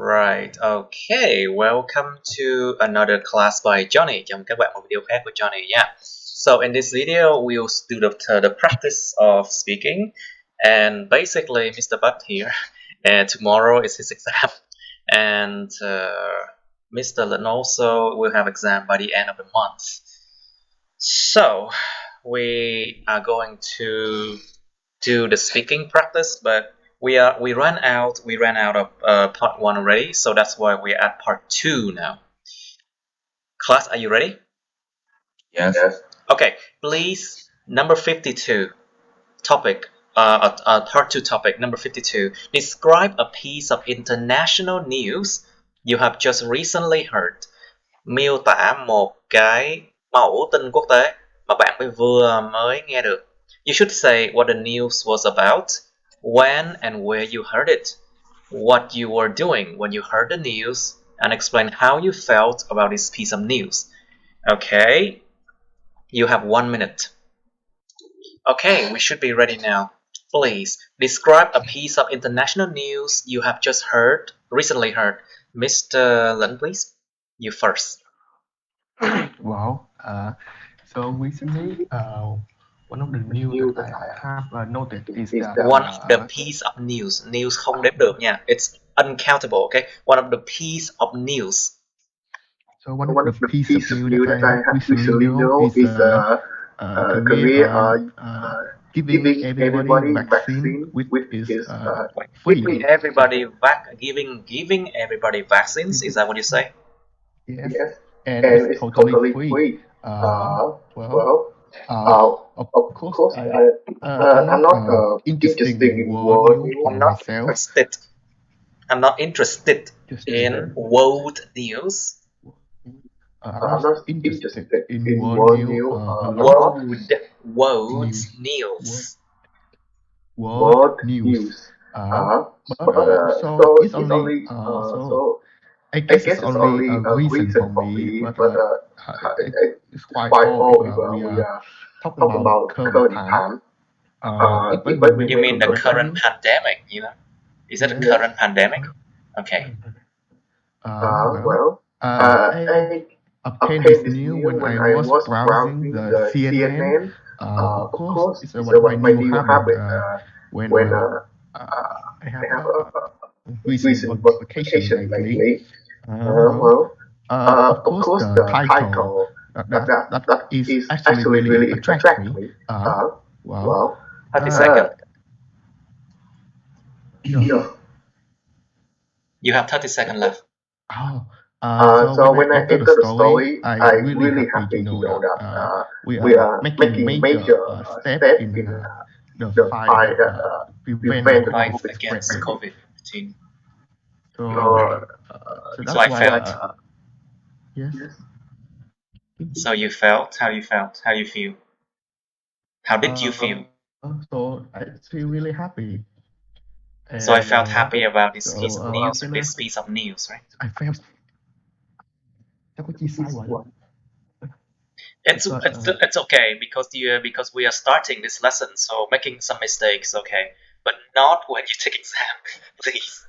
Right, okay, welcome to another class by Johnny. Chào mừng các bạn vào video khác của Johnny nha. So in this video, we'll do the practice of speaking, and basically Mr. Butt here, and tomorrow is his exam, and Mr. Lin also will have exam by the end of the month. So we are going to do the speaking practice, but we ran out of part 1 already, so that's why we're at part 2 now. Class, are you ready? Yes. Okay, please, number 52 topic, part 2 topic, number 52. Describe a piece of international news you have just recently heard. Miêu tả một cái mẫu tin quốc tế mà bạn vừa mới nghe được. You should say what the news was about, when and where you heard it, what you were doing when you heard the news, and explain how you felt about this piece of news. Okay, you have 1 minute. Okay, we should be ready now. Please, describe a piece of international news you have just recently heard. Mr. Lin, please. You first. Wow. So recently, one of the news that I have noted is that one of the piece of news. News không đếm được nha. It's uncountable, okay? One of the piece of news. So one of the piece of news that I have recently know is Korea giving everybody vaccine, which is free. Giving everybody vaccines. Is that what you say? Yes. And it's totally free. Of course, I'm not interested in world news for myself. I'm not interested in world news. I'm not interested in world news. World news. So it's only I guess it's only a reason for me, but it's quite old if we are talking about current time. You mean the current pandemic, you know? Is it a current pandemic? Okay. I obtained this news when I was browsing the CNN. Of course, it's one of my new habits when I have a recent vacation lately. Of course, the title that is actually really attract me. 30 seconds. You have 30 seconds left. So when I enter the story, I really happy to know that we are making major steps in the fight prevent the Fight COVID against spread. COVID-19. So that's So I why felt. yes. So you felt? How you felt? How you feel? How did you feel? So I feel really happy. So I felt happy about this so, piece of news. This piece of news, right? I felt. It's okay because we are starting this lesson, so making some mistakes, okay, but not when you take exam, please.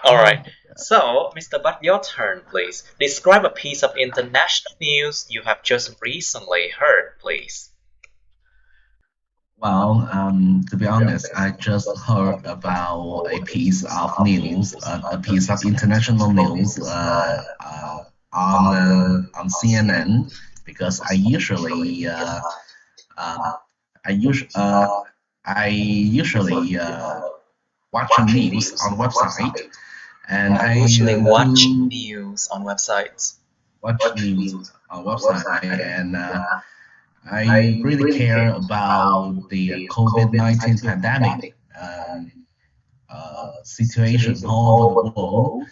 All right. So, Mr. Butt, your turn, please. Describe a piece of international news you have just recently heard, please. Well, to be honest, I just heard about a piece of news, a piece of international news on CNN, because I usually watch news on website, and I usually watch do news on websites. watch news on website, and I really care about the COVID-19 pandemic situation all over the world.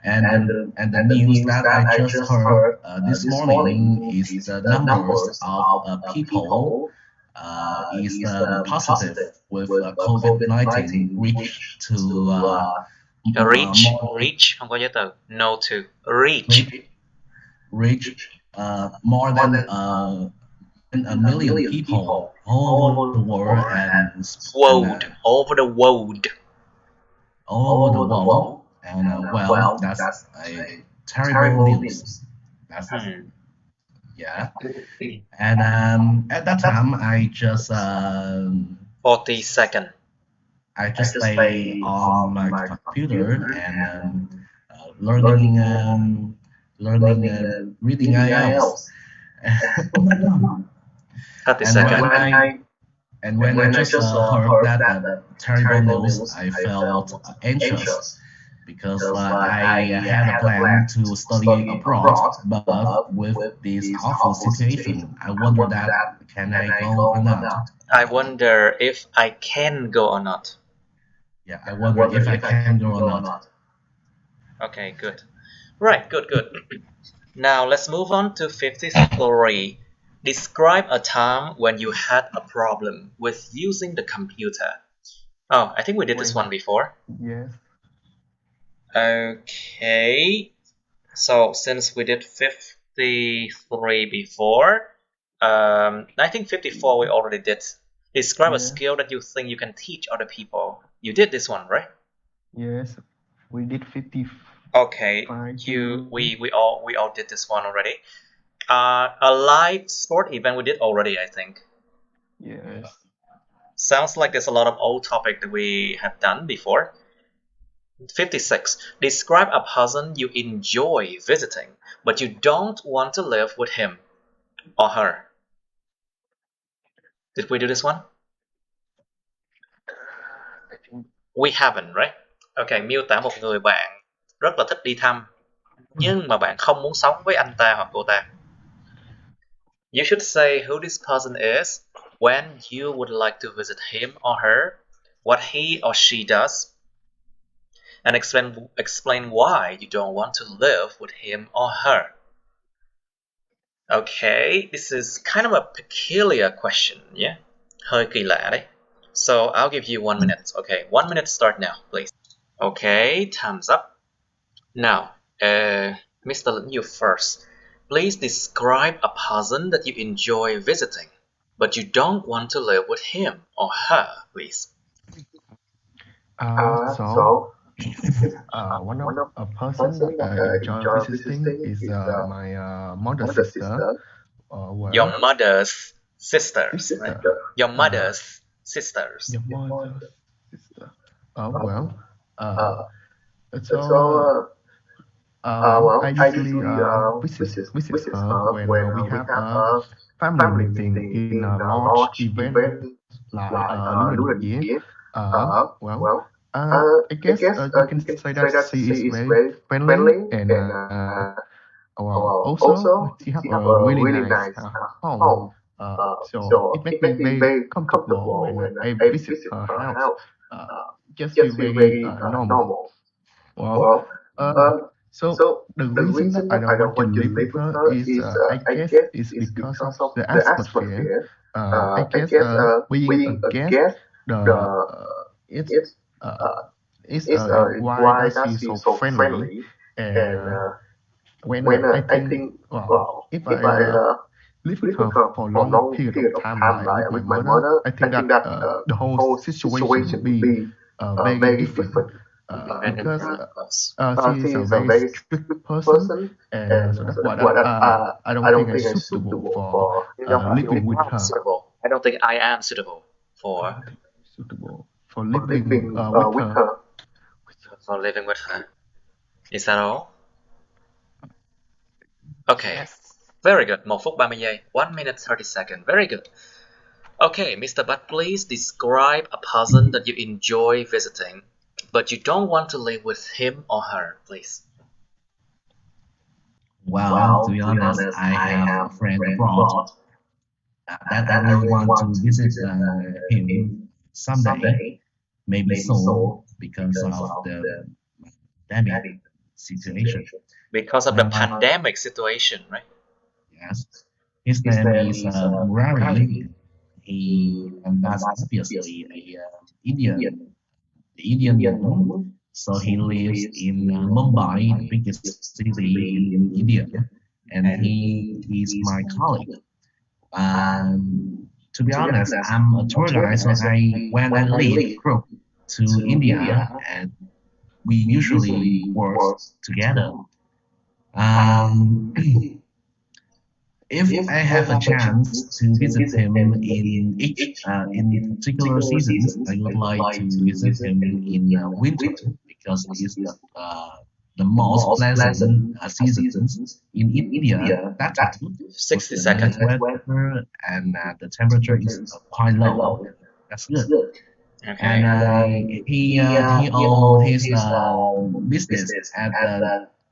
And the news that I just heard this morning is the numbers of people is positive with COVID-19 reach to reach không có giới từ no to reach more than a million people all over the world and over the world. And well, that's a terrible news. That's yeah. And at that time, 40 seconds. I just stay on my computer and learning reading IELTS. 30 and seconds. when I just heard that terrible news, I felt anxious because I had a plan to study abroad, but with this awful situation, I wonder that can I go or not? I wonder if I can go or not. Yeah, I wonder if I can go or not. Okay, good. Right, good. Now let's move on to 53. Describe a time when you had a problem with using the computer. Oh, I think we did this one before. Yes. Okay. So since we did 53 before, I think 54 we already did. Describe a skill that you think you can teach other people. You did this one, right? Yes. We did 50. Okay. We all did this one already. A live sport event we did already, I think. Yes. Sounds like there's a lot of old topic that we have done before. 56. Describe a person you enjoy visiting, but you don't want to live with him or her. Did we do this one? I think We haven't, right? Okay, miêu tả một người bạn rất là thích đi thăm, nhưng mà bạn không muốn sống với anh ta hoặc cô ta. You should say who this person is, when you would like to visit him or her, what he or she does, and explain why you don't want to live with him or her. Okay, this is kind of a peculiar question, yeah? Hơi kỳ lạ đấy. So I'll give you 1 minute. Okay, 1 minute start now, please. Okay, time's up. Now, Mr. Lin, you first. Please describe a person that you enjoy visiting, but you don't want to live with him or her, please. One of a person that I enjoy visiting is my mother's sister. Your mother's sisters, right? Your mother's sisters. Your mother's sister. I usually visit her when we have a family meeting in a large event like Lunar New Year. I guess you can say that she is very friendly and also she have a really nice home. So it makes me very comfortable when I visit her house. Just feel very normal. Well, so the reason that I don't want to live with her is, I guess, is because of the atmosphere. I guess being a guest, it's why does she so friendly? And when I think, well, if I live with her for a long period of time, like with my mother, I think that the whole situation would be very different. Because she is a very strict person, and so that's why I don't think I'm suitable for living with her. I don't think I am suitable for living with her. For living with her. Is that all? Okay. Very good. 1 phút 30 giây. 1 minute 30 seconds. Very good. Okay, Mr. Butt, please describe a person that you enjoy visiting, but you don't want to live with him or her, please. Well, to be honest, I have a friend abroad that I really want to visit him someday, maybe so, because of the pandemic situation. Because of the pandemic situation, right? Yes. His name is Murari. And that's obviously the Indian one. So he lives in Mumbai, the biggest city in India, and he is my colleague. To be honest, I'm a tour guide, so when I lead group to India, and we usually work together. If I have a chance to visit him in particular seasons, I would like to visit him in winter because it's the most pleasant seasons in India that time. 60 The seconds. nice weather and the temperature is quite low. That's good. Okay. And he owned his business at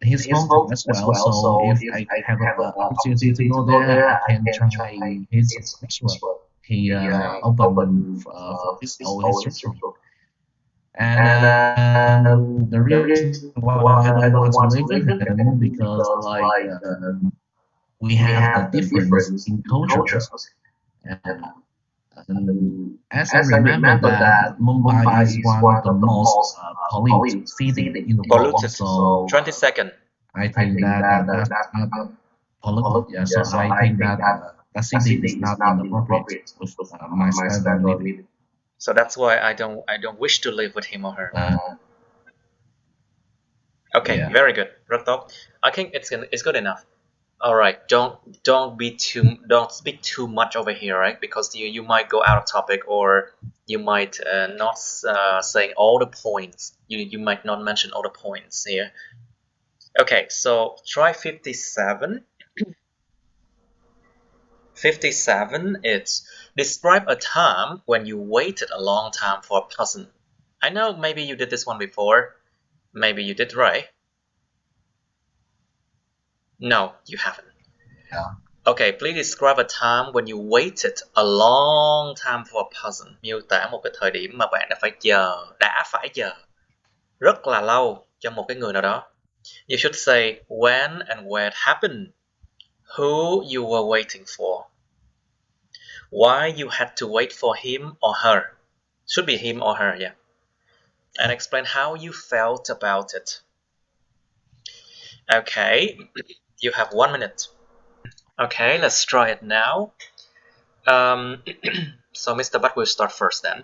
his hometown as well. So if I have an opportunity to go there, I can try his restaurant. He opened for his own restaurant. And the reason why I don't want to live with him because we have the difference in cultures. And as I remember that Mumbai is one of the most polluted city in the world. Polluted. So 20 seconds. I think that that's not polluted. Yeah, so I think that that city is not inappropriate with my standard of living. So that's why I don't wish to live with him or her. Okay, yeah. very good. Rất tốt. I think it's good enough. All right, don't speak too much over here, right? Because you might go out of topic, or you might not saying all the points. You might not mention all the points here. Okay, so try 57. 57, it's describe a time when you waited a long time for a person. I know maybe you did this one before. Maybe you did, right? No, you haven't. Yeah. Okay, please describe a time when you waited a long time for a person. Miêu tả một cái thời điểm mà bạn đã phải chờ rất là lâu cho một cái người nào đó. You should say when and where it happened, who you were waiting for, why you had to wait for him or her. Should be him or her, yeah. And explain how you felt about it. Okay, you have 1 minute. Okay, let's try it now. So Mr. Butt will start first then.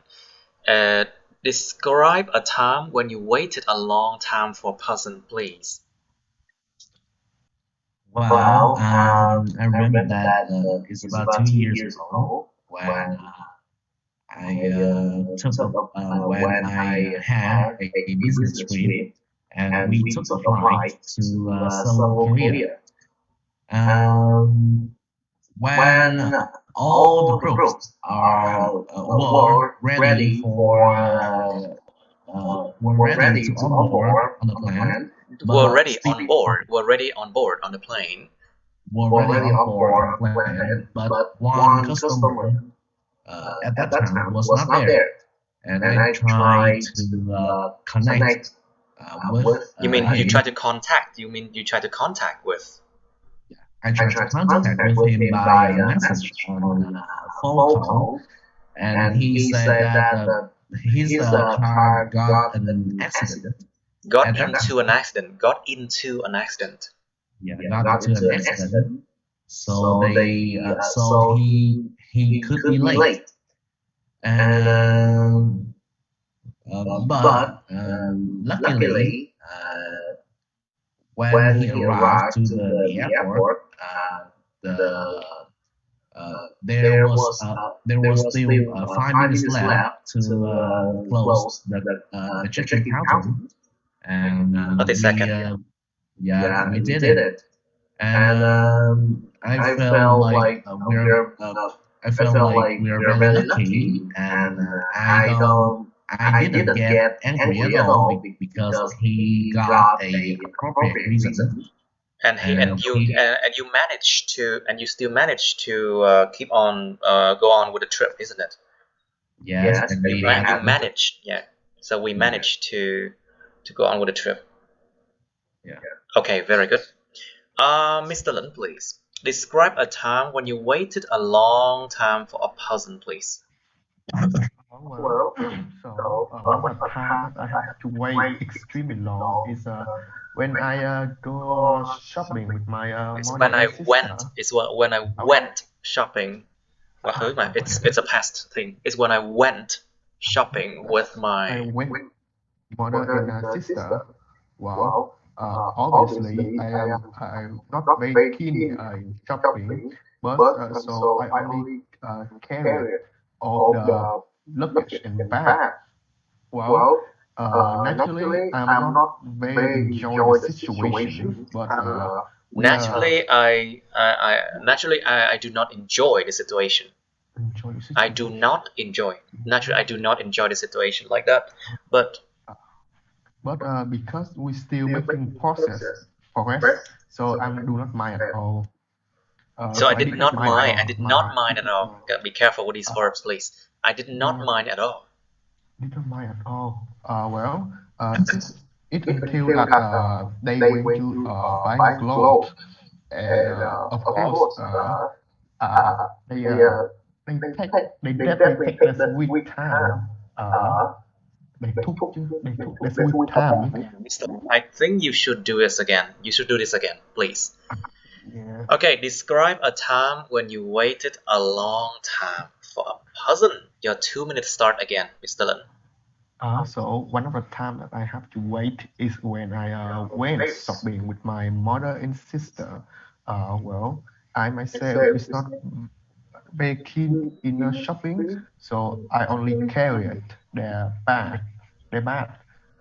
Describe a time when you waited a long time for a person, please. Well, I remember that it's about 2 years ago when when I had a business trip and we took a flight to Seoul, Korea. When all the groups were ready to onboard on the plane. Were ready on board on the plane. But one customer at that time was not there, and I tried to connect with. You mean you tried to contact? You mean you tried to contact with? I tried to contact with him by a message on a phone call, and he said that his car got an accident. Got into an accident. Yeah, got into an accident. So he could be late. But luckily, when he arrived to the airport, there was still 5 minutes left to close the check-in counter. And the second, we did it. And I felt like we're very lucky, and I didn't get angry at all because he got a appropriate reason. And you still managed to keep on go on with the trip, isn't it? Yes, and you managed, yeah. So we managed to go on with the trip. Yeah. Okay, very good. Mr. Lin, please describe a time when you waited a long time for a person, please. Well, one of the times I had to wait extremely long is when I go shopping with my It's mother when I and sister. went. It's when I went shopping. It's a past thing. It's when I went shopping with my mother and sister. Well, obviously, I'm not very keen in shopping, but so I only carried all the luggage and bag. Well, naturally, I'm not very enjoy the situation, but we are Naturally, I do not enjoy the situation. enjoy the I do situation. not enjoy. Naturally, I do not enjoy the situation like that. But But because we still making progress, so I do not mind at all. so I So I did did not not mind at mind. I all. did not mind at all. Be careful with these verbs, please. I did not Yeah, mind at all. did not mind at all. Well, it until that they went to buying clothes, and of course, they they definitely take their sweet time. They took their sweet time. Mr. I think you should do this again. You should do this again, please. Yeah. Okay, describe a time when you waited a long time for a person. Your 2 minutes start again, Mr. Lin. So one of the time that I have to wait is when I went shopping with my mother and sister. Well, I myself is not very keen in shopping, so I only carried their bag.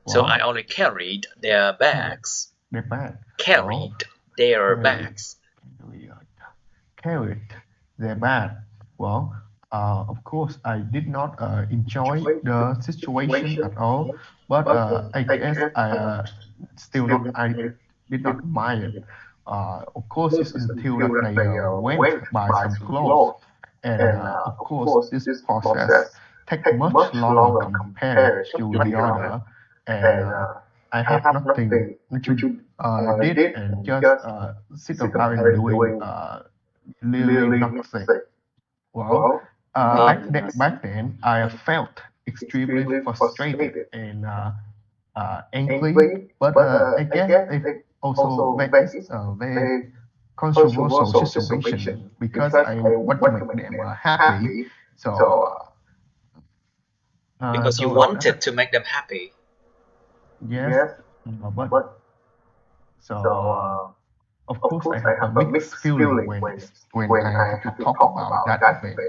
So I Well, only carried their carried bags. their bag. Well, Carried their carried bags. carried carried their bag. Well, of course, I did not enjoy the situation at all, but I guess I I did not mind it. Of course, it's until that they went buy some clothes, and of course, this process take much longer compared to the other, and I have nothing to did and just sit around and doing really nothing. Well, back then, I felt extremely frustrated and angry, but I guess it also is a very controversial situation because I want to make them happy. So, Because you so that's wanted to make them happy. yes, but so of course I have a mixed feeling when I have to talk about that event.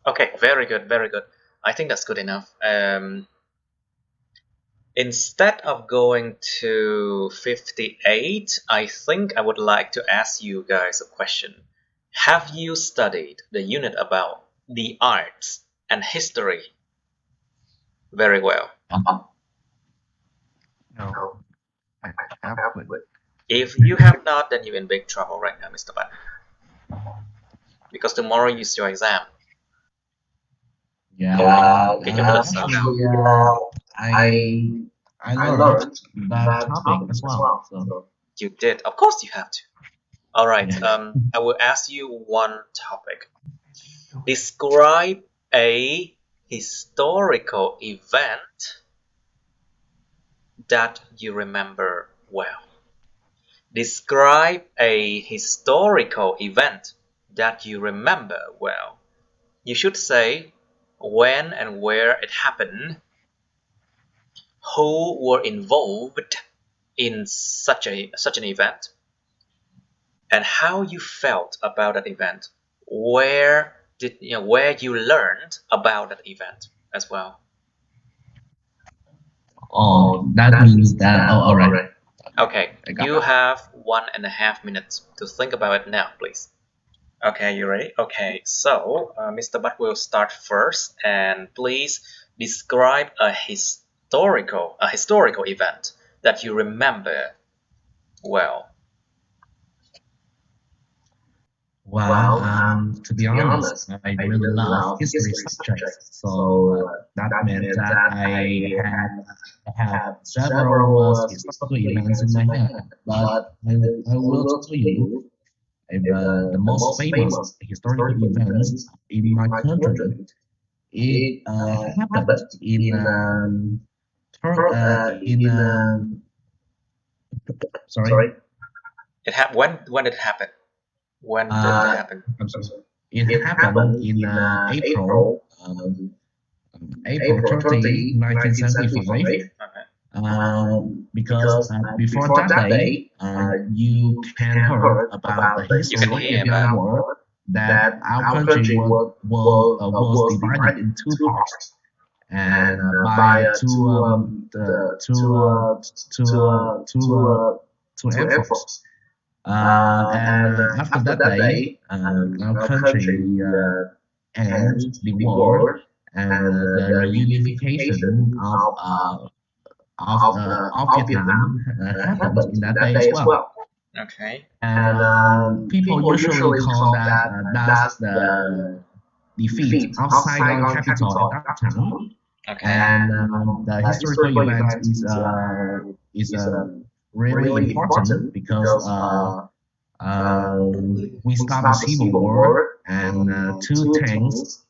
Okay, very good, very good. I think that's good enough. Instead of going to 58, I think I would like to ask you guys a question. Have you studied the unit about the arts and history very well? No, I haven't. If you have not, then you're in big trouble right now, Mr. Bat. Because tomorrow is your exam. Yeah, Get your minutes now. actually, I learned that topic as well. So You did. Of course you have to. All right. yeah. I will ask you one topic. Describe a historical event that you remember well. Describe a historical event that you remember well. You should say when and where it happened, who were involved in such an event, and how you felt about that event. Where you learned about that event as well. Oh, that means that. Oh, all right. Okay, I got you it. have 1.5 minutes to think about it now, please. Okay, you ready? Okay, so Mr. Butt will start first, and please describe a historical event that you remember well. Well, to be honest, I really love history subjects. So that meant that I have several historical events in my head. But I will tell you the most famous historical events in my country. It happened in in sorry. When it happened. When did it happen? I'm sorry. It happened in April April 30, 1975. Because before that day, you can heard about the You can history hear in our world that our country was divided in two parts, and by two efforts. And after that day, our country ends the war, and the reunification of Vietnam happened in that day as well. Okay. And people usually call that that's the defeat of Saigon capital at that time. Okay. And the historical event is really important because we stopped the civil war, and two tanks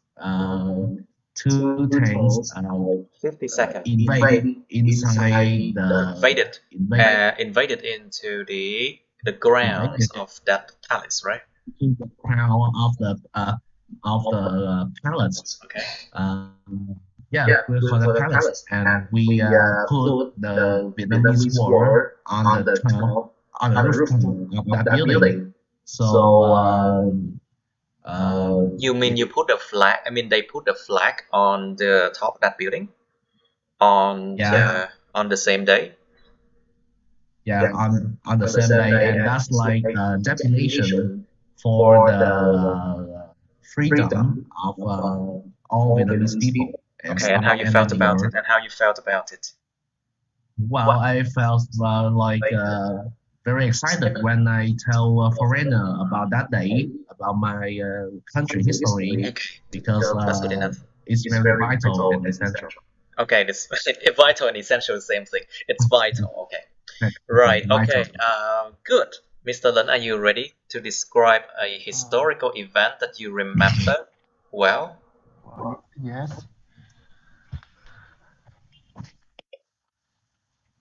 50 seconds. invaded inside Invaded into the grounds of that palace, right? the crown of the palace. Okay. Yeah, we call it palace, and we put the Vietnamese war on the top, on the rooftop of that building. So You mean you put a flag? I mean, they put a flag on the top of that building on the same day. yeah, on the same day, and that's like a definition for the freedom of all Vietnamese people. Okay, and how you felt about it? And how you felt about it? Well, I felt very excited when I tell a foreigner about that day, about my country history, Okay, because that's good enough. it's very vital and essential. Okay, this vital and essential, same thing. It's vital. Okay. Right. Okay. Good. Mr. Lin, are you ready to describe a historical event that you remember well? Yes.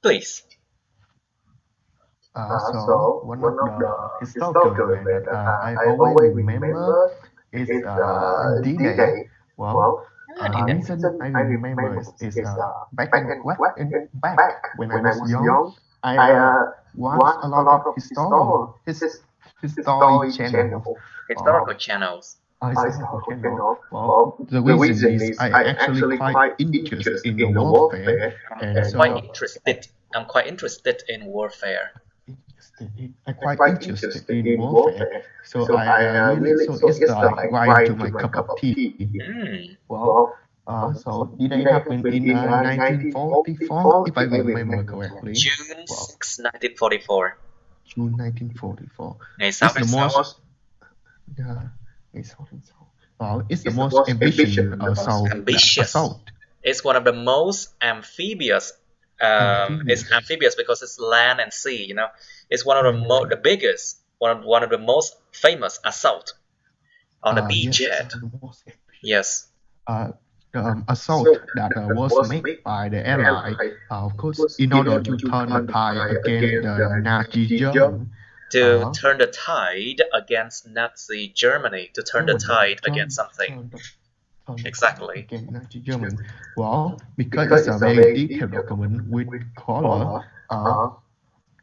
Please. So one of the historical event that I always remember is D-Day. Well, the reason I remember is back when I was young, I watched a lot of history channel. Historical channels. Historical channel. Well, the reason is I actually quite interested in the warfare, and so I'm quite interested in warfare. I'm quite interested in warfare, so I really so it's like right to my cup of tea. Well, so did it happen in 1944, if I remember correctly? June 6, 1944. June 1944. Ngày It's 6 the tháng 6. most it's the most ambitious assault. It's one of the most amphibious. It's amphibious because it's land and sea. You know, it's one of the biggest, one of the most famous assault on the beachhead. Yes. The assault that was made by the Allies, of course, in order to turn the tide against the Nazi Germany. To turn the tide against Nazi Germany, to turn the tide against something. Exactly. Against Nazi Germany. Well, because it's a very detailed document with color,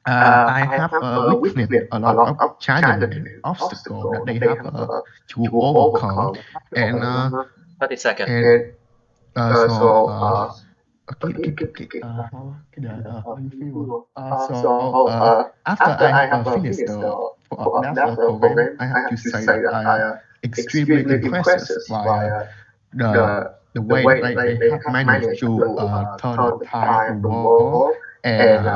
I have witnessed a lot of challenges and obstacles that they have to overcome, and 30 seconds. How you feel? After I have finished that program, I have to say that I am extremely impressed by the way they have managed to turn the tide of the war, and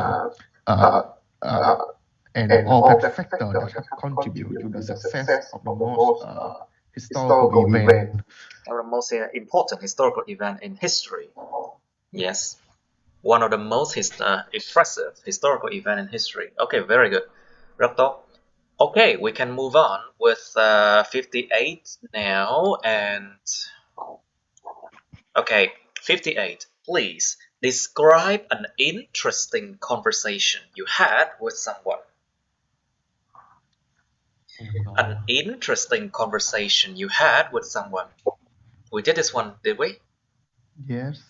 all the factors that have contributed to the success of the most historical event. Or the most important historical event in history. Yes. One of the most impressive historical event in history. Okay, very good. Rất tốt. Okay, we can move on with 58 now. And okay, 58. Please describe an interesting conversation you had with someone. An interesting conversation you had with someone. We did this one, did we? Yes.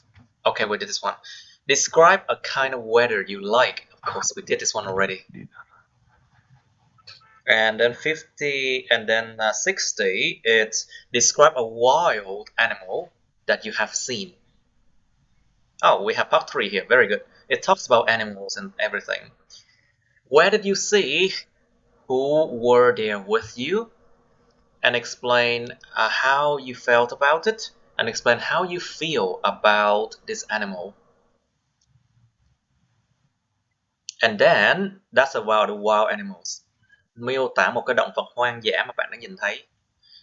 Okay, we did this one. Describe a kind of weather you like. Of course, we did this one already. And then 50 and then 60, it's describe a wild animal that you have seen. Oh, we have part 3 here. Very good. It talks about animals and everything. Where did you see? Who were there with you? And explain how you felt about it. And explain how you feel about this animal. And then, that's about the wild animals. Miêu tả một cái động vật hoang dã mà bạn đã nhìn thấy.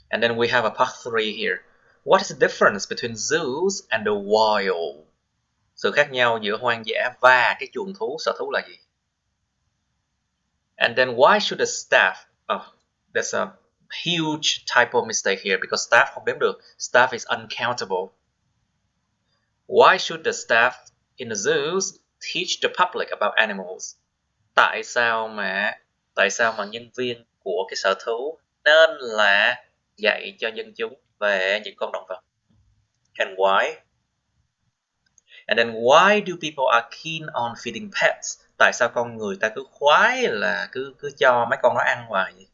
And then we have a part 3 here. What is the difference between zoos and the wild? Sự khác nhau giữa hoang dã và cái chuồng thú, sở thú là gì? And then why should the staff... Oh, there's a huge typo mistake here because staff không đếm được. Staff is uncountable. Why should the staff in the zoos teach the public about animals? Tại sao mà nhân viên của cái sở thú nên là dạy cho dân chúng về những con động vật? And why? And then why do people are keen on feeding pets? Tại sao con người ta cứ khoái là cứ cho mấy con nó ăn hoài vậy?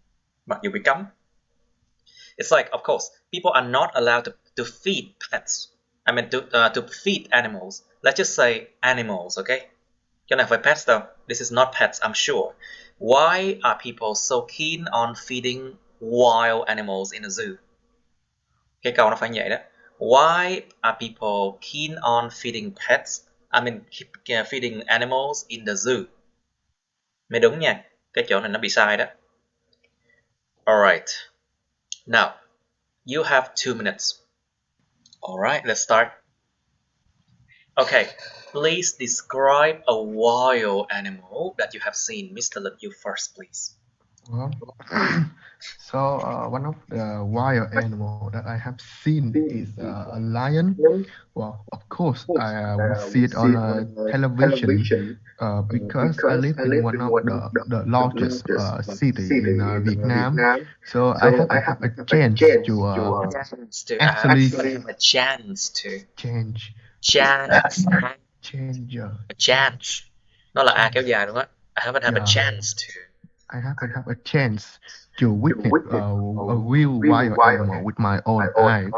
Mặc dù bị cấm. It's like, of course, people are not allowed to feed pets. I mean, to feed animals. Let's just say animals, okay? Chứ không phải pets đâu. This is not pets, I'm sure. Why are people so keen on feeding wild animals in a zoo? Cái câu nó phải như vậy đó. Why are people keen on feeding pets? I mean, feeding animals in the zoo. Mới đúng nha. Cái chỗ này nó bị sai đó. Alright. Now, you have 2 minutes. Alright, let's start. Okay, please describe a wild animal that you have seen. Mr. Lin, you first, please. Well, so one of the wild animal that I have seen is a lion. Well, of course, I would see it on television because I live in one of the largest city in Vietnam. So I have a chance to actually a chance to change. chance Change. a chance. Nó là a kéo dài đúng không? I haven't had a chance to. I haven't had a chance to witness a real wild animal with my own eyes.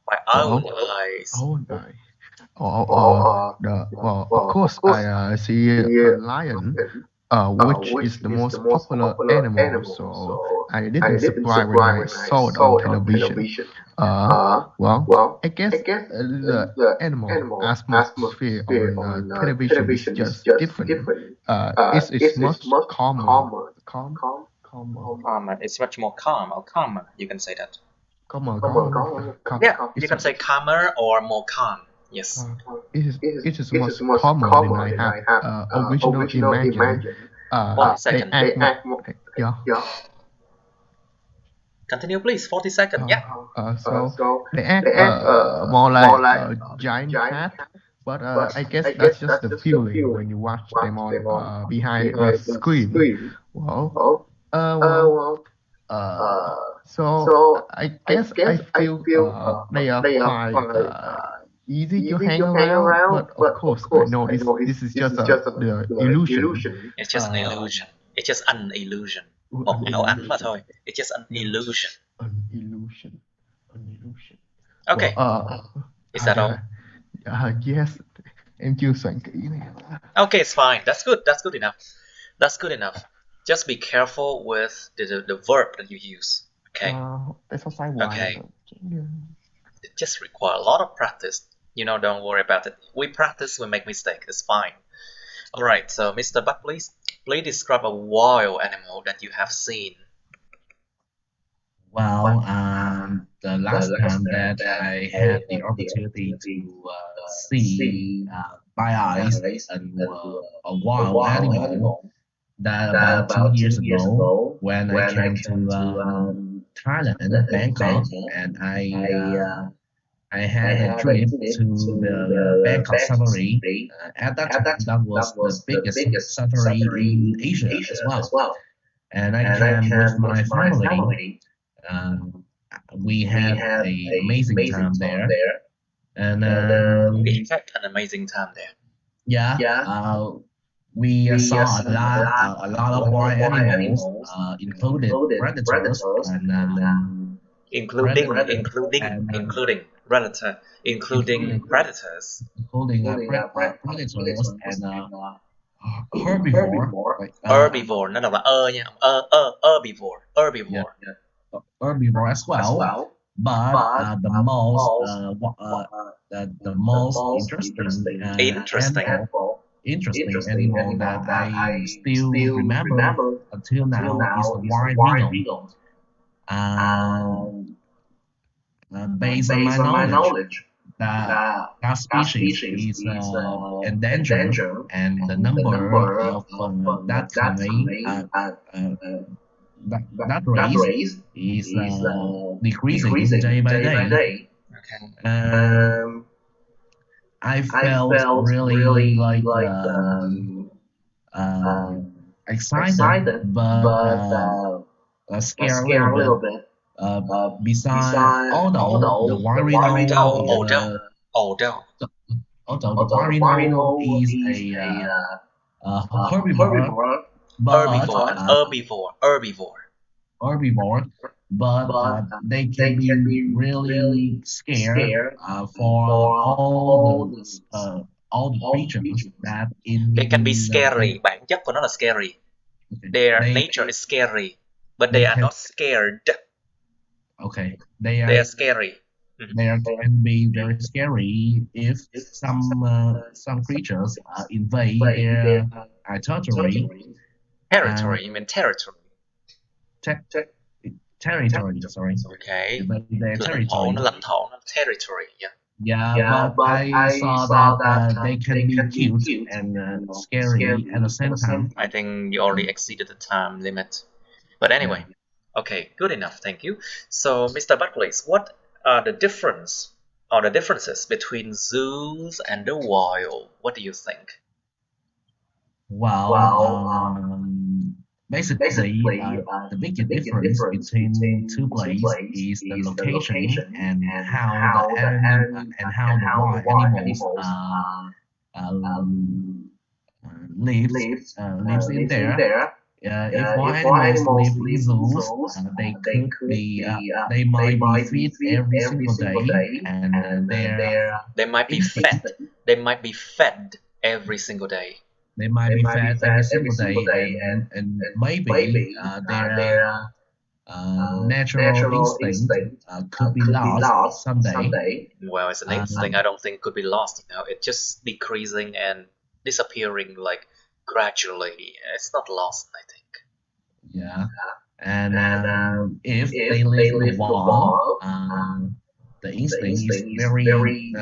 My own eyes. Own eye. Well, of course, I see a lion, which is the most popular animal. So I didn't surprise when I saw it on television. Well, I guess the animal atmosphere on television is just different. It's much calmer. Calmer. It's much more calm or calmer. You can say that. Calmer. Yeah, you can say calmer or more calm. Yes. It is much calmer than I have originally imagined. 40 seconds. They act more, yeah. Continue, please. 40 seconds. Yeah. So they act more like a giant cat, but I guess that's just the feeling when you watch them on behind a screen. So I guess I feel they are quite easy to hang around, but of course I know this is just the illusion. It's just an illusion. It's just an illusion. Một ảo ảnh mà thôi. It's just an illusion. An illusion. Okay. Is that all? Yes. Em chưa soạn kỹ này. Okay, it's fine. That's good. That's good enough. That's good enough. Just be careful with the verb that you use. Okay. Okay. It just requires a lot of practice. Don't worry about it. We practice, we make mistakes. It's fine. All right. So, Mr. Buck, please describe a wild animal that you have seen. Well, the last time that I had the opportunity to see by eyes a wild animal, that about 2 years ago when I came to Thailand, Bangkok, and I had a trip to the Bangkok Safari. At that time, that was the biggest safari in Asia as well. And I came with my family. We had an amazing time there. And we had an amazing time there. We saw a lot of wild animals, included predators and including predators, including predators predators and herbivore, like herbivore, nó đọc là nha, herbivore, herbivore as well. But the most interesting animal that I still remember until now is the wild rhino. Based on my knowledge, that species is endangered, and the number of that race is decreasing day by day. Okay. I felt really like excited, but scared a little bit. Besides, although the wild rhino, although the wild rhino is a herbivore, herbivore, but they can be really scared for all the creatures that in. It can be scary. Bản chất của nó là scary. Their nature is scary, but they are not scared. Okay, they are scary. They can be very scary if some creatures invade their territory. Territory, you mean territory? Territory, sorry. Okay. Their territory. lãnh thổ, territory, yeah. Yeah, but I saw that they can be cute and scary at the same time. I think you already exceeded the time limit. But anyway, okay, good enough, thank you. So, Mr. Buckley, what are the differences between zoos and the wild? What do you think? Well, basically, the big difference between two places is the location and how the wild animals lives in there. If wild animals live in zoos, they might be fed every single day, and they might be fed. They might be fed every single day. They might be fed every single day, and maybe their natural instinct could be lost someday. Well, it's an instinct. I don't think it could be lost. It's just decreasing and disappearing like gradually. It's not lost, I think. Yeah, and if they live in the wild, the instinct is very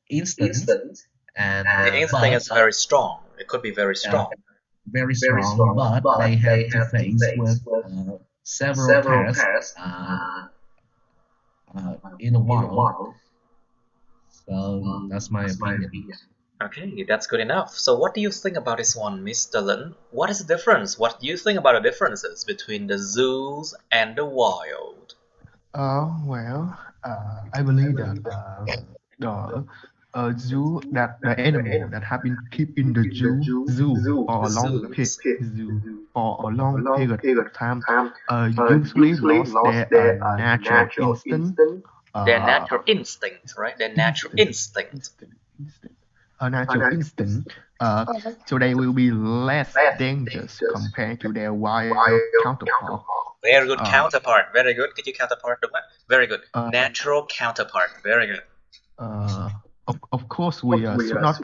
instant. And the instinct is very strong. It could be very strong. Very strong, but they have to face with several pests in the wild. So that's my opinion. Okay, that's good enough. So what do you think about this one, Mr. Lin? What is the difference? What do you think about the differences between the zoos and the wild? Well, I believe that the zoo, that the animal that have been kept in the zoo for a long period of time usually lost their natural instinct. Their natural instinct, right? Their natural instinct. A natural instinct. So they will be less dangerous compared to their wild counterpart. Very good counterpart. Very good. Could you counterpart đúng không? Very good. Natural counterpart. Very good. Of course, we should not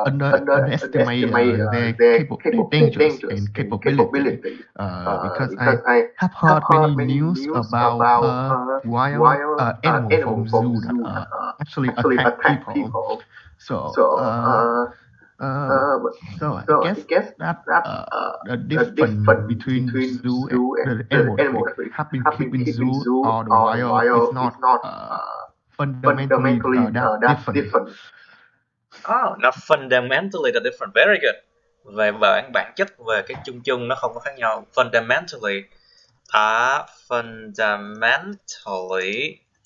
underestimate their dangers and capability. Because I have heard many news about wild animals from zoo that actually attack people. So I guess that the difference between zoo and the animals that have been kept in zoo or the wild is not fundamentally that different. Not fundamentally that different. Very good. Về bản chất, về cái chung nó không có khác nhau. Fundamentally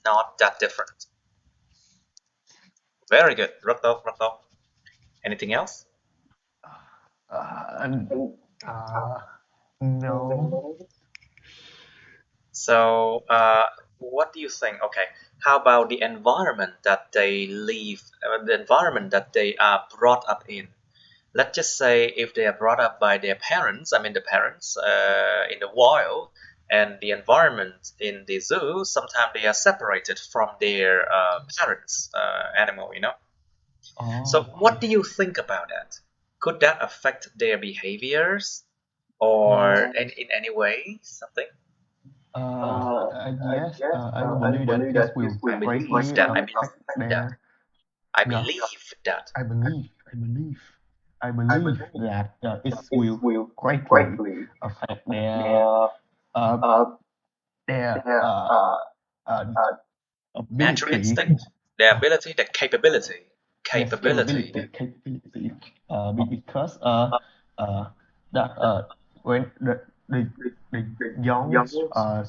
not that different. Very good. Rất tốt, rất tốt. Anything else? No. So, what do you think? Okay, how about the environment that they live, the environment that they are brought up in? Let's just say if they are brought up by their parents, I mean the parents in the wild, and the environment in the zoo, sometimes they are separated from their parents, animal, you know. So, what do you think about that? Could that affect their behaviors, or in any way, something? Yes, I believe that this will I believe greatly that. I affect believe that. their. I Yeah, believe that. I believe that it will greatly affect uh, their uh, Natural ability. instinct, their ability, the capability, Yes, capability. Because that when the young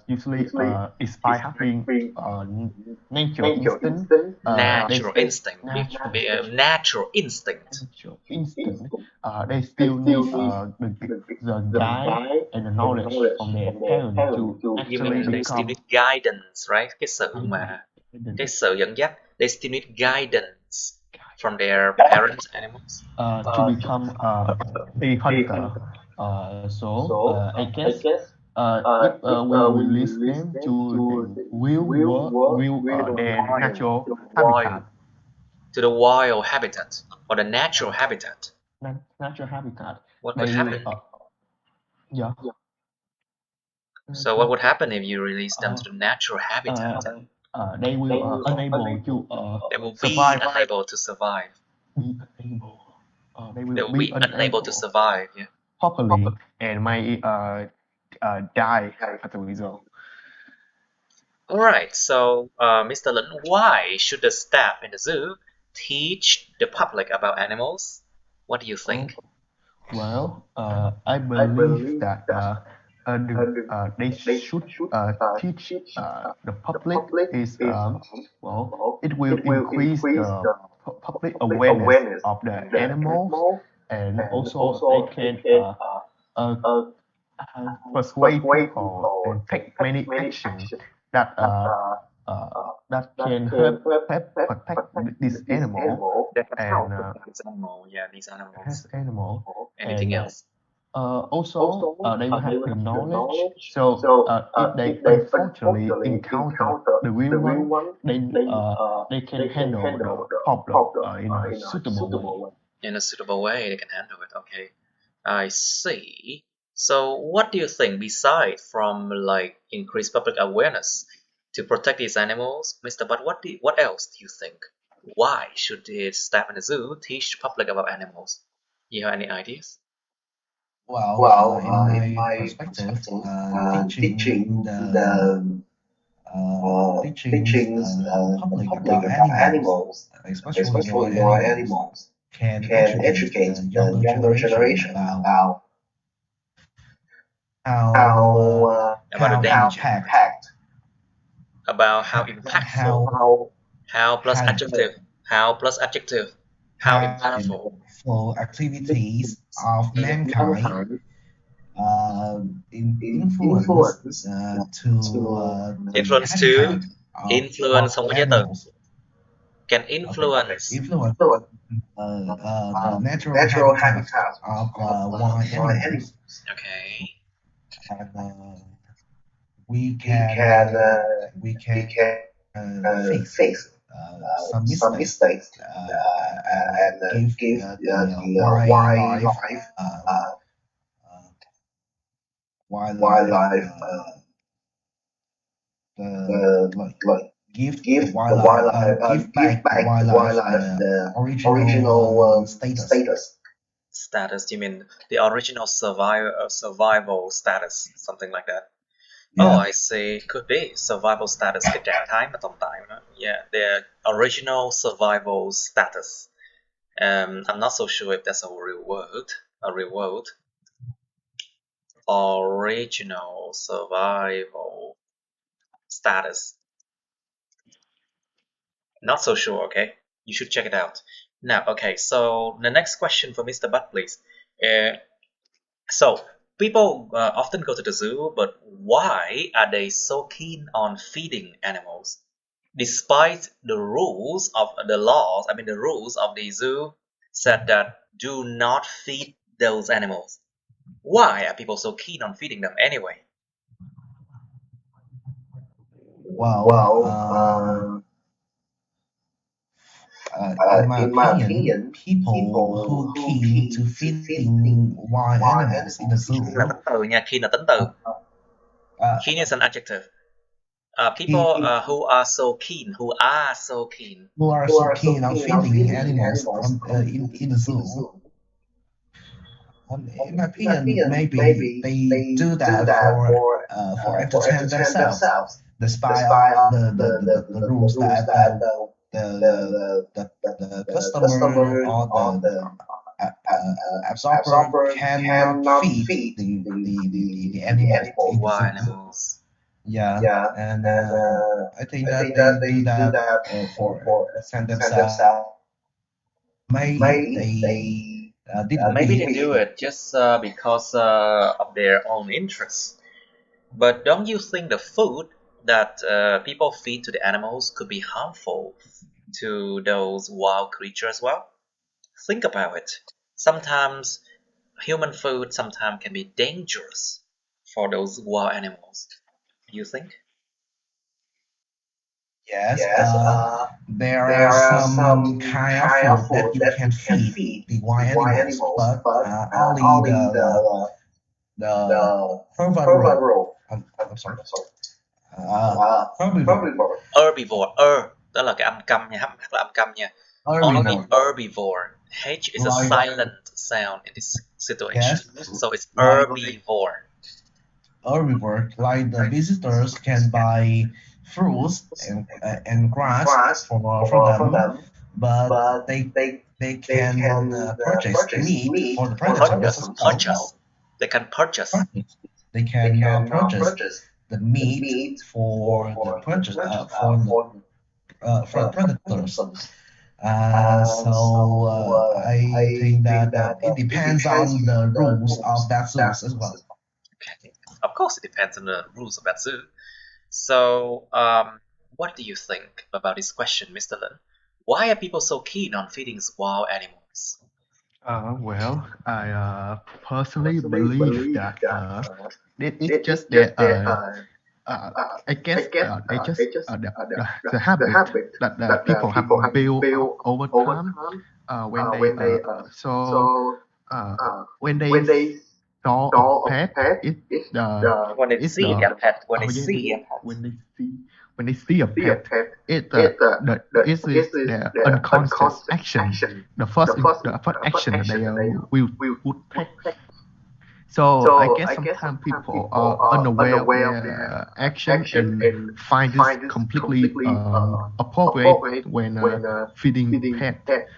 usually is by having nature instinct. They natural still instinct, natural instinct. natural instinct. They still need the guide and the knowledge from their parents to You actually mean they still become need guidance, right? Cái sự mà cái sự dẫn dắt. They still need guidance from their parents, animals. to become a hunter. I guess if we release them to the their natural Wild, habitat, to the wild habitat or the natural habitat, natural habitat, what could they will happen? yeah. So what would happen if you release them to the natural habitat? They will unable to They will be survive. unable to survive. Be unable. They They will will be be unable to unable survive. Yeah. properly and might die as a result. All right. So, Mr. Lin, why should the staff in the zoo teach the public about animals? What do you think? Well, I believe that they should teach the public is it will increase the public awareness of the animals, and also they can uh, persuade people and take many action that uh, that can help protect this animal That can and help this animal. Yeah, these animals. has animal. Anything And else? also they will have the knowledge. So if they unfortunately encounter the real one, then they can handle the problem in a suitable way. In a suitable way, they can handle it. Okay, I see. So, what do you think, beside from like increased public awareness to protect these animals, Mr. But what else do you think? Why should the staff in the zoo teach the public about animals? You have any ideas? Well, in my perspective, teaching public about animals, especially wild animals, can educate the younger generation about About the how danger, impact about how how impactful, how plus how adjective, how plus adjective, how impactful. for activities of mankind influence to Influence to, habitat influence không of có giới từ, animals. can Okay, influence. influence the natural habitat of wild animals, Okay. and we can fix some mistakes and give the wildlife like give the wildlife give back the wildlife the original status. Status, you mean the original survival status, something like that. Oh, Yeah. I see. Could be survival status, cái trạng thái mà tồn tại của nó. Yeah, their original survival status. I'm not so sure if that's a real word. A real word. Original survival status. Not so sure. Okay. You should check it out. Now, okay, so the next question for Mr. Butt, please. So people often go to the zoo, but why are they so keen on feeding animals? Despite the rules of the laws, the rules of the zoo said that do not feed those animals. Why are people so keen on feeding them anyway? Well, in my opinion, people who keen to feeding wild animals in the zoo. Keen là tính từ nha, keen là tính từ. Keen is an adjective. People who are so keen Who are so keen on feeding animals in the zoo. In my opinion, maybe they do that for entertain themselves, despite all the rules that the customer or the absorber cannot feed the animals. wild animals. Yeah, and I think that they do that for entertain themselves. Maybe Maybe they do it just because of their own interests. But don't you think the food that people feed to the animals could be harmful to those wild creatures as well? Think about it. Sometimes human food sometimes can be dangerous for those wild animals. Do you think? Yes, there are some kind of food that you can feed the wild animals, but only the herbivore. I'm sorry. Herbivore. Herbivore. Đó là cái âm câm nha, hát là âm câm nha. Only herbivore. H is a silent sound in this situation. Yes. So it's herbivore. Herbivore, like the visitors can buy fruits and grass for them, but they can purchase meat for the predators. Purchase. They can purchase. They can purchase the meat for the predators. So I think that it depends on the rules of that zoo as well. Okay. Of course, it depends on the rules of that zoo. So, what do you think about this question, Mr. Lin? Why are people so keen on feeding wild animals? Well, I personally believe that it's just that I guess they just the habit that people have built over time when they when they saw a pet, When they see a pet, when they see a pet, it's their unconscious action, the first action that they would take. So I guess sometimes people are unaware of their action and find this completely appropriate when feeding pet.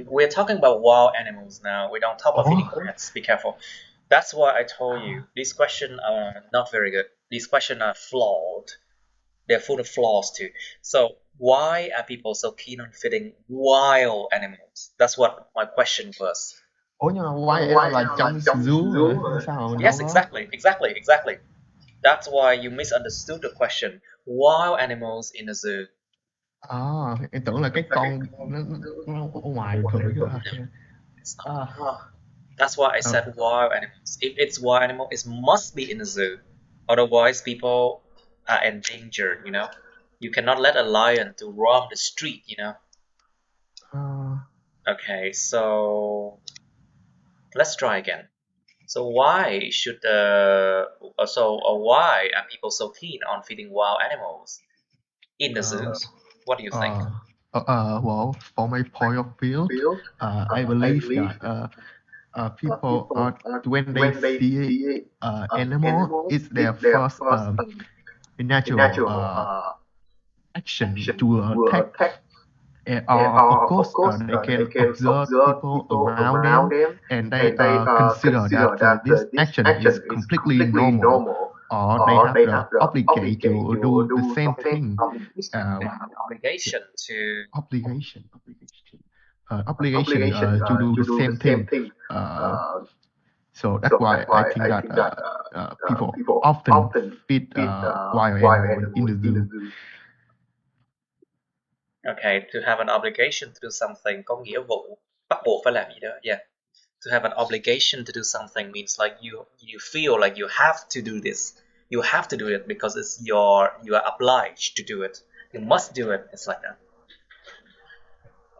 We're talking about wild animals now. We don't talk about feeding pets. Be careful. That's why I told you these questions are not very good. These questions are flawed. They're full of flaws too. So why are people so keen on feeding wild animals? That's what my question was. Ủa nhưng mà why là trong zoo hả? Sao Yes, exactly. That's why you misunderstood the question. Wild animals in a zoo. Em tưởng là cái con nó ở ngoài thường It's not. That's why I said wild animals. If it's wild animal, it must be in a zoo. Otherwise, people are endangered. You cannot let a lion to roam the street. Okay, so let's try again. So why why are people so keen on feeding wild animals in the zoos? What do you think? Well, from my point of view, I believe that people when they see animal, it's their first natural action to attack. Of course, they can observe people around them, and they consider that this action is completely normal. or they have the obligation to do the same thing. Obligation to Obligation to do the same thing. So that's why I think that people often feed wild animals in the zoo. Okay, to have an obligation to do something có nghĩa vụ bắt buộc phải làm gì đó. Yeah. To have an obligation to do something means like you feel like you have to do this. You have to do it because you are obliged to do it. You must do it. It's like that.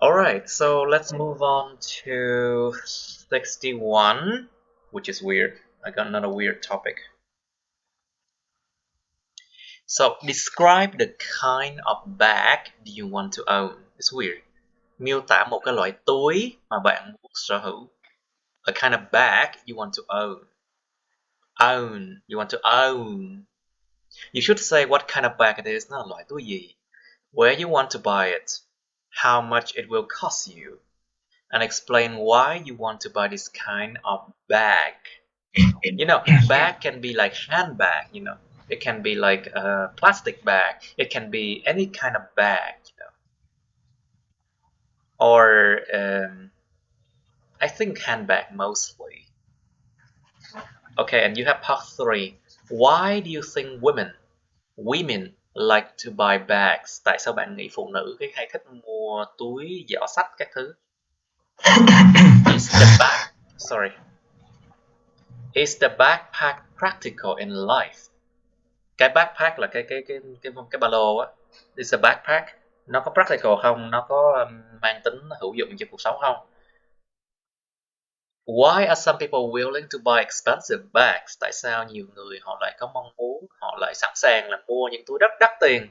Alright, so let's move on to 61, which is weird. I got another weird topic. So, describe the kind of bag do you want to own. It's weird. Miêu tả một cái loại túi mà bạn muốn sở hữu. A kind of bag you want to own. Own. You want to own. You should say what kind of bag it is, not loại túi gì. Where you want to buy it. How much it will cost you. And explain why you want to buy this kind of bag. You know, bag can be like handbag, you know. It can be like a plastic bag. It can be any kind of bag, you know. Or I think handbag mostly. Okay, and you have part 3. Why do you think women like to buy bags? Tại sao bạn nghĩ phụ nữ hay thích mua túi, giỏ xách các thứ? Is the backpack practical in life? Cái backpack là cái ba lô á. Is a backpack, nó có practical không? Nó có mang tính hữu dụng cho cuộc sống không? Why are some people willing to buy expensive bags? Tại sao nhiều người họ lại có mong muốn, họ lại sẵn sàng là mua những túi rất đắt tiền?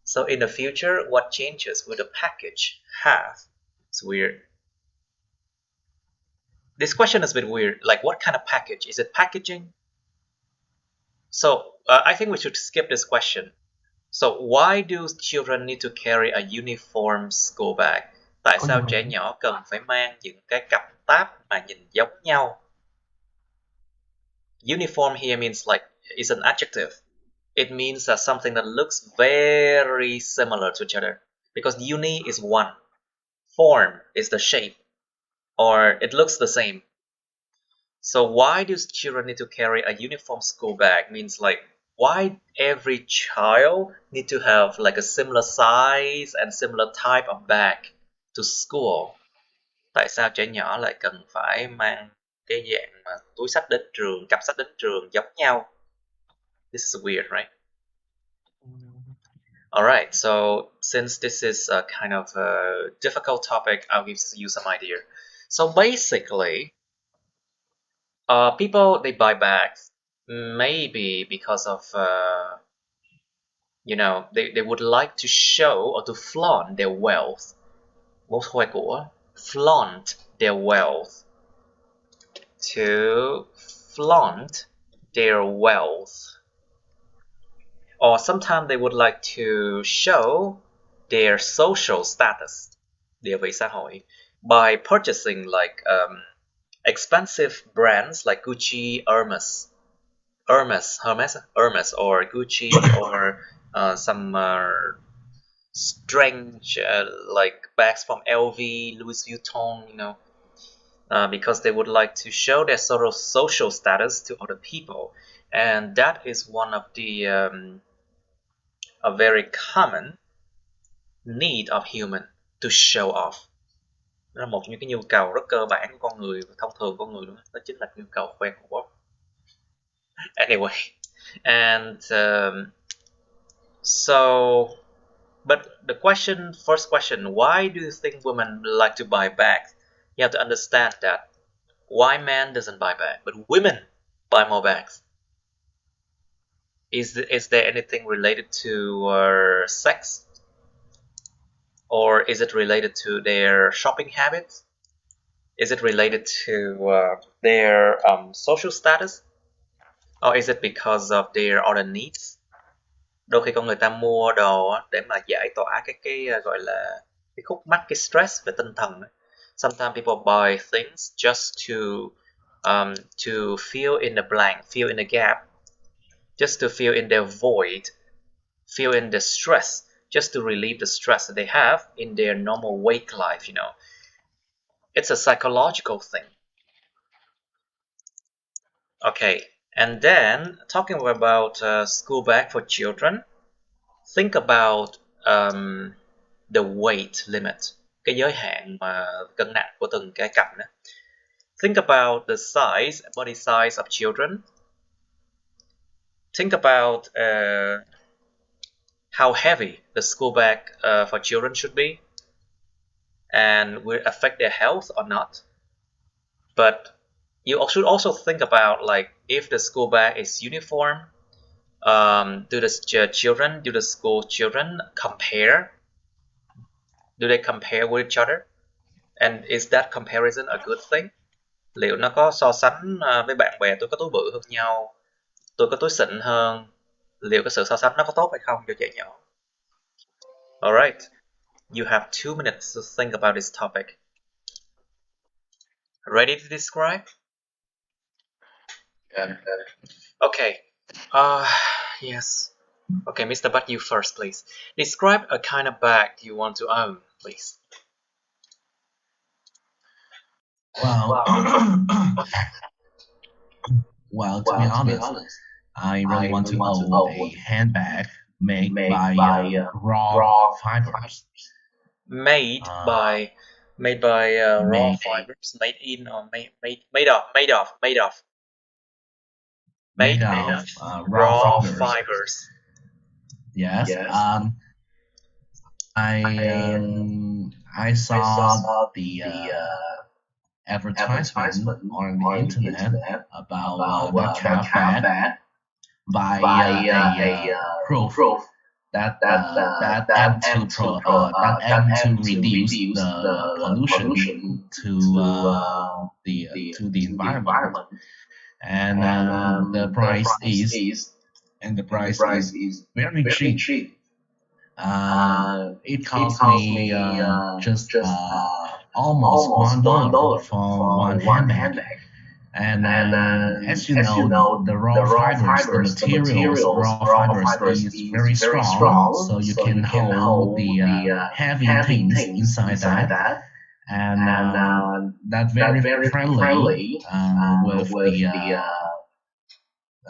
So in the future, what changes will the package have? It's weird. This question is a bit weird. Like, what kind of package? Is it packaging? So I think we should skip this question. So why do children need to carry a uniform school bag? Tại sao trẻ nhỏ cần phải mang những cái cặp táp mà nhìn giống nhau? Uniform here means like is an adjective. It means that something that looks very similar to each other. Because uni is one. Form is the shape. Or it looks the same. So why do children need to carry a uniform school bag? Means like why every child need to have like a similar size and similar type of bag to school? Tại sao trẻ nhỏ lại cần phải mang cái dạng mà túi xách đến trường, cặp sách đến trường giống nhau? This is weird, right? Alright, so since this is a kind of a difficult topic, I'll give you some idea. So basically, people, they buy bags maybe because of, you know, they would like to show or to flaunt their wealth. Bố khoe của, flaunt their wealth. To flaunt their wealth. Or sometimes they would like to show their social status, địa vị xã hội, by purchasing like expensive brands like Gucci, Hermes, or Gucci, or some strange like bags from LV, Louis Vuitton, you know, because they would like to show their sort of social status to other people, and that is one of the a very common need of human to show off. Đó là một trong những cái nhu cầu rất cơ bản của con người, thông thường con người luôn. Đó chính là nhu cầu khoe của. Anyway, and so, but the first question, why do you think women like to buy bags? You have to understand that why man doesn't buy bags, but women buy more bags. Is there anything related to sex? Or is it related to their shopping habits? Is it related to their social status? Or is it because of their other needs? Đôi khi con người ta mua đồ để mà giải tỏa cái gọi là cái khúc mắc, cái stress về tinh thần. Sometimes people buy things just to fill in the blank, fill in the gap just to fill in their void, fill in the stress, just to relieve the stress that they have in their normal wake life, you know. It's a psychological thing. Okay, and then talking about school bag for children, think about the weight limit, cái giới hạn mà cân nặng của từng cái cặp nữa. Think about the size, body size of children. Think about how heavy the school bag for children should be, and will it affect their health or not. But you should also think about, like, if the school bag is uniform, do the school children compare? Do they compare with each other? And is that comparison a good thing? Liệu nó có so sánh với bạn bè, tôi có túi bự hơn nhau, tôi có túi xịn hơn, liệu cái sự so sánh nó có tốt hay không cho trẻ nhỏ? Alright, you have 2 minutes to think about this topic. Ready to describe? Yeah. Okay. Yes. Okay, Mr. Butt, you first, please. Describe a kind of bag you want to own, please. Well, well, to be honest, I really want to own a handbag made by raw fibers. Made by raw fibers. Made in or made of raw fibers. Yes. I saw the advertisement on the internet about that kind of bag by a proof that aim to reduce the pollution to the environment, and the price is very cheap. It cost me just almost $1 for one handbag. And as you know, the raw fibers, the materials of raw fibers is very strong, so you can hold the heavy things inside that. And that's very friendly with the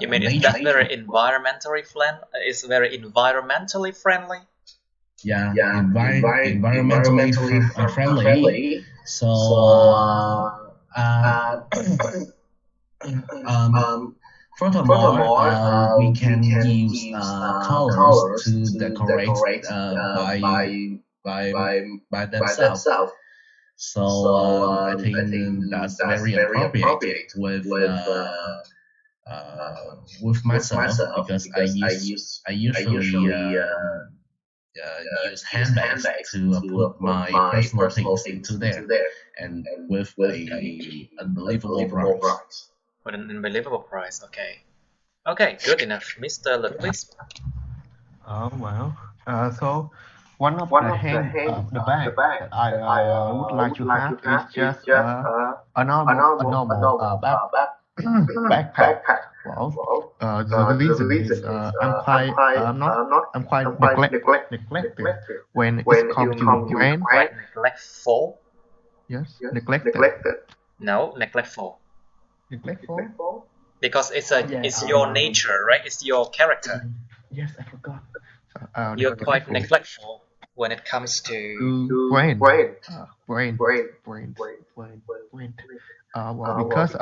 you mean is that very environmentally friendly? Is very environmentally friendly? Yeah, environmentally friendly. So furthermore, we can use colors to decorate by themselves. So I think that's very appropriate with myself, because I usually use handbags to put my personal things into there, and with a unbelievable price. With an unbelievable price, okay. Okay, good enough. Mr. Lin, please. Well, so one of the bag that I would like to have is just a normal backpack. Well, the reason is I'm quite neglected when it comes to brand. Neglectful? Yes, neglected. No, neglectful. Neglectful? Because it's your nature, right? It's your character. Yes, I forgot. You're quite neglectful when it comes to brand. Well, because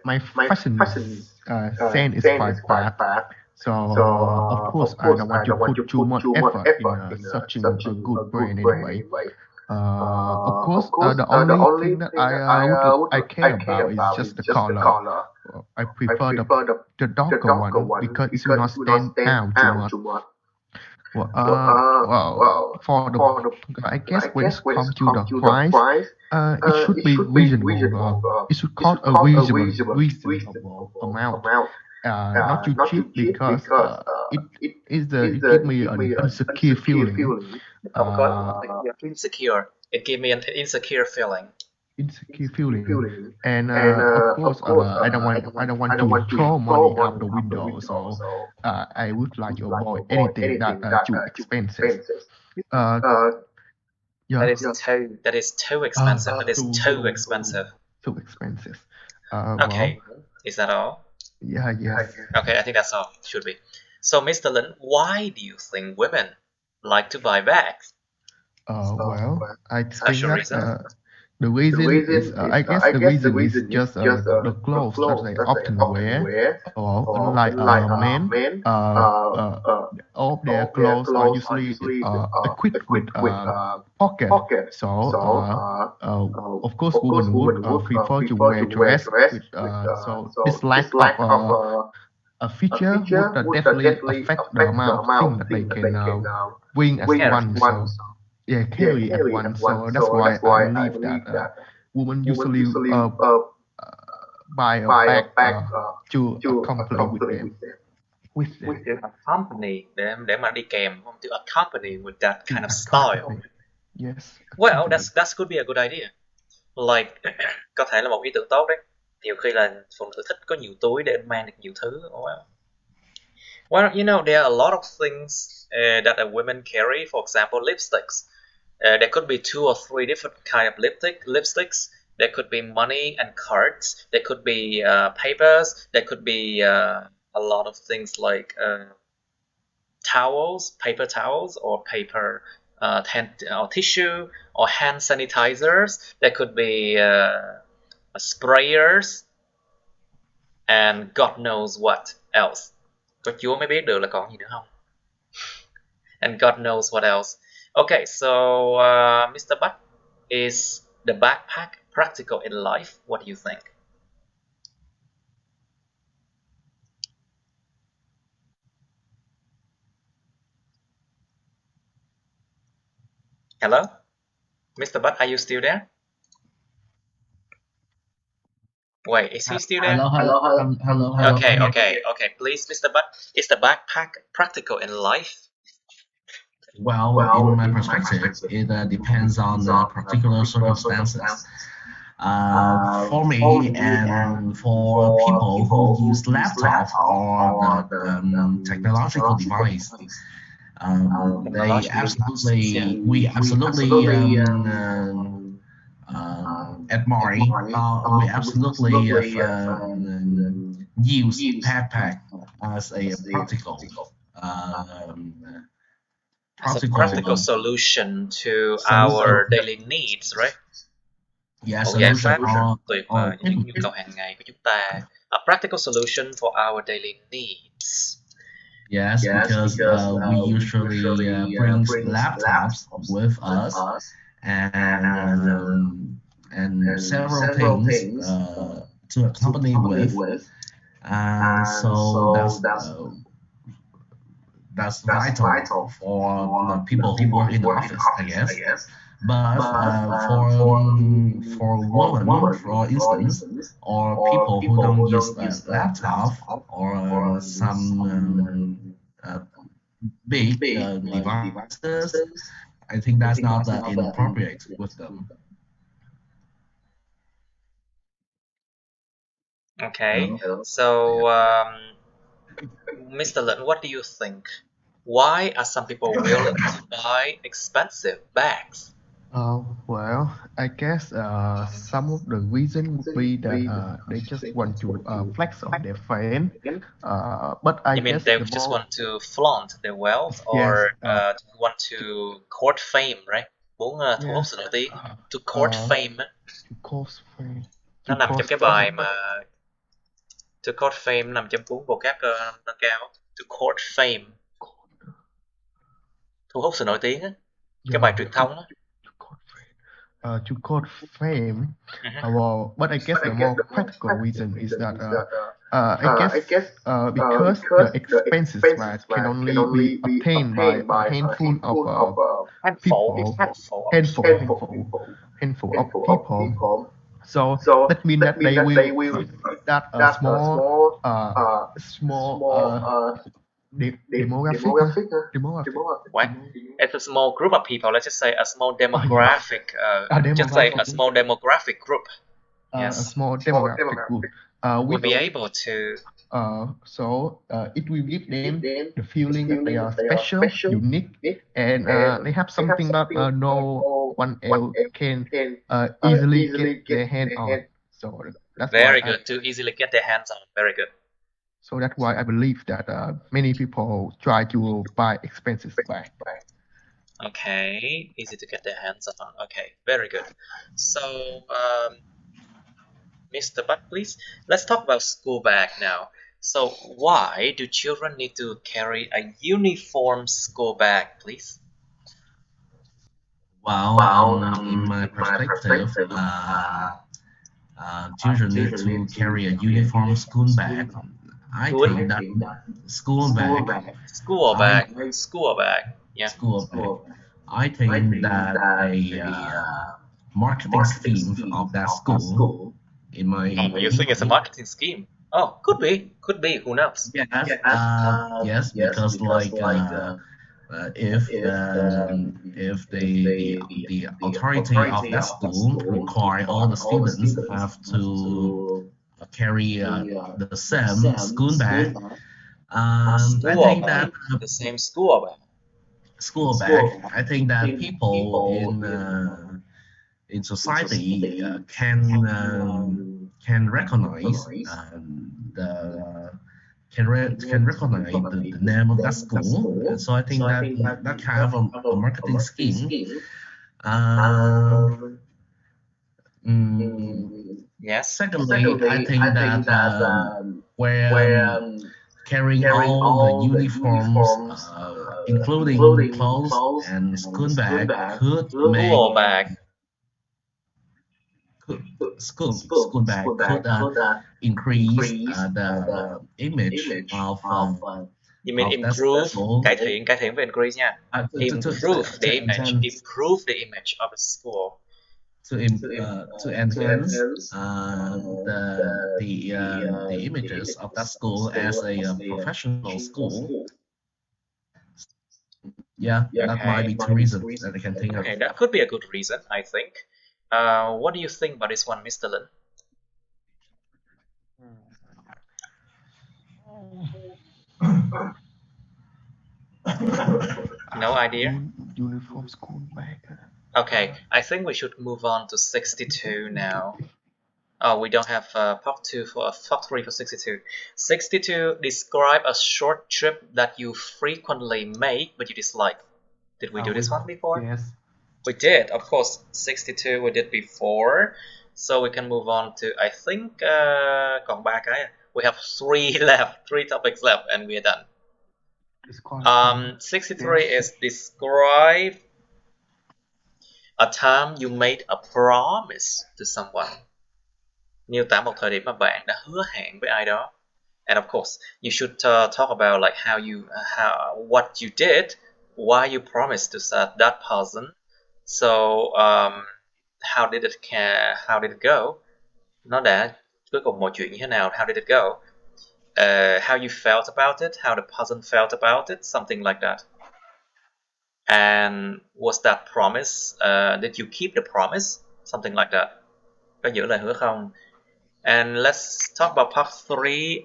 my fashion sense is quite bad. So of course I don't want to put too much effort in searching a good brand anyway. Of course, the only thing that I care about is just the color. I prefer the darker one because it will not stand out too much. Well, for the I guess when it comes to the price, it should be reasonable. It should cost a reasonable amount. Not too cheap because it gives me an insecure feeling. Of course, you're insecure. It gave me an insecure feeling. insecure feeling, and of course, I don't want to throw money out the window. So I would like to avoid anything that too expenses. Uh, That yeah, is too expensive. That is too too expensive. too expensive. Okay, is that all? Yeah, yes. Okay, I think that's all. Should be. So, Mr. Lin, why do you think women like to buy bags? Well, I think Special that reason? the reason is, I guess the reason is just the clothes that they often wear. Or unlike men, all their clothes are usually equipped with pocket. So, of course, women would prefer to wear dress with. So this lack of a feature would definitely affect the amount of things that they can bring as Carry. one. So yeah, carry at once. So that's why I believe that women usually buy a bag to accompany with them. With them To accompany them, để mà đi kèm, không? To accompany with that to kind of style. accompany. Yes, Well, accompany. that could be a good idea. Like, có thể là một ý tưởng tốt đấy. Nhiều khi là phụ nữ thích có nhiều túi để mang được nhiều thứ. Oh, well. Well, you know, there are a lot of things that a women carry. For example, lipsticks. There could be 2 or 3 different kind of lipsticks. There could be money and cards. There could be papers. There could be a lot of things like towels, paper towels, or paper or tissue, or hand sanitizers. There could be sprayers, and God knows what else. Có Chúa mới biết được là còn gì nữa không. And God knows what else. Okay, so Mr. Butt, is the backpack practical in life? What do you think? Hello? Mr. Butt, are you still there? Wait, is he still there? Hello. Okay. Please, Mr. Butt, is the backpack practical in life? Well, in my perspective, it depends on the particular circumstances. For me and for people who use laptop or the technological device, we absolutely admire, we absolutely use backpack as a practical. As a practical solution to our daily needs, right? Giải pháp tuyệt vời cho những nhu cầu hàng ngày của chúng ta. A practical solution for our daily needs. Yes, because we usually bring laptops with us and several things to accompany with. So that's vital for the people who work in the office, I guess. But for women, for instance, or people who don't use a laptop or some big devices, I think that's not inappropriate with them. Okay, so Mr. Lin, what do you think? Why are some people willing to buy expensive bags? Well, I guess some of the reason would be that they just want to flex on their friend. But I You mean guess they the just more want to flaunt their wealth, yes, or want to court fame, right? Muốn thu hút sự nổi tiếng. To court fame á. to cause friend, Nó to nằm trong cause cái bài mà to court fame nằm trong cuốn vocab nâng cao. To court fame, thu hút sự nổi tiếng á. Cái bài truyền thông á. To cause fame. Well, but I guess the more practical reason is that I guess because the expenses right can only be obtained by a handful of people, handful of people. So that means that they will that small demographic. What? It's a small group of people. Let's just say a small demographic. Just say a small demographic group. A Yes, small demographic group. will be able to. So it will give them the feeling that they are special, unique, and they have something that no one else can easily get their hand on. So that's Very why good to easily get their hands on. Very good. so that's why I believe that many people try to buy expensive bag. Okay, easy to get their hands on. Okay, very good. So, Mr. Butt, please, let's talk about school bag now. So, why do children need to carry a uniform school bag, please? Well, in my perspective, children need to carry a uniform school bag. I Good. think that school bag, School bag. School bag. Yeah. school bag. I think that a marketing scheme of that school, in my You think it's a marketing scheme? Oh, could be. Could be. Who knows? yes, because like if the authority of that school require all the students have to carry the same school bag, I School think bag. that The same school bag. school bag, I think that people in society can recognize the can recognize the name of that school, and so I think that that kind of a marketing scheme. Yes. Secondly, I think that where carrying all the uniforms, including clothes and school bag, could make School bag. school bag could increase the image of You mean that improve? school. Cải thiện với increase nha. Improve the image. enhance Improve the image of the school. to enhance the images of that school as a professional school. Yeah, that might be two reasons that I can think of. Okay, that could be a good reason, I think. What do you think about this one, Mr. Lin? No idea? Uniform school bag. Okay, I think we should move on to 62 now. Oh, we don't have part 2 for part 3 for 62. 62, describe a short trip that you frequently make but you dislike. Did we do this one before? Yes. We did, of course. 62 we did before. So we can move on to, I think, còn 3 cái. We have 3 left, 3 topics left, and we're done. 63 is describe a time you made a promise to someone. Miêu tả một thời điểm mà bạn đã hứa hẹn với ai đó. And of course, you should talk about like what you did, why you promised to that person. So how did it go? Nó đã cuối cùng mọi chuyện như thế nào? How did it go? How you felt about it? How the person felt about it? Something like that. And was that promise? Did you keep the promise? Something like that. Có giữ lời hứa không? And let's talk about part 3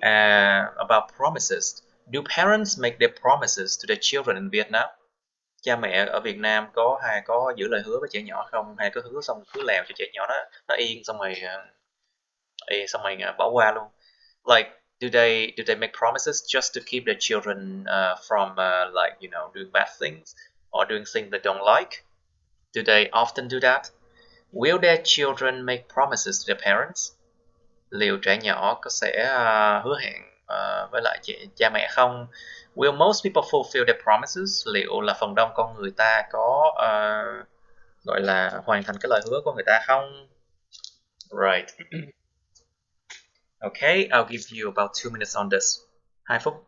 about promises. Do parents make their promises to their children in Vietnam? Cha mẹ ở Việt Nam có giữ lời hứa với trẻ nhỏ không? Hay có hứa xong cứ làm cho trẻ nhỏ nó yên xong rồi bỏ qua luôn? Like do they make promises just to keep their children from like doing bad things or doing things they don't like? Do they often do that? Will their children make promises to their parents? Liệu trẻ nhỏ có sẽ hứa hẹn với lại cha mẹ không? Will most people fulfill their promises? Liệu là phần đông con người ta có gọi là hoàn thành cái lời hứa của người ta không? Right. Okay, I'll give you about 2 minutes on this. 2 phút.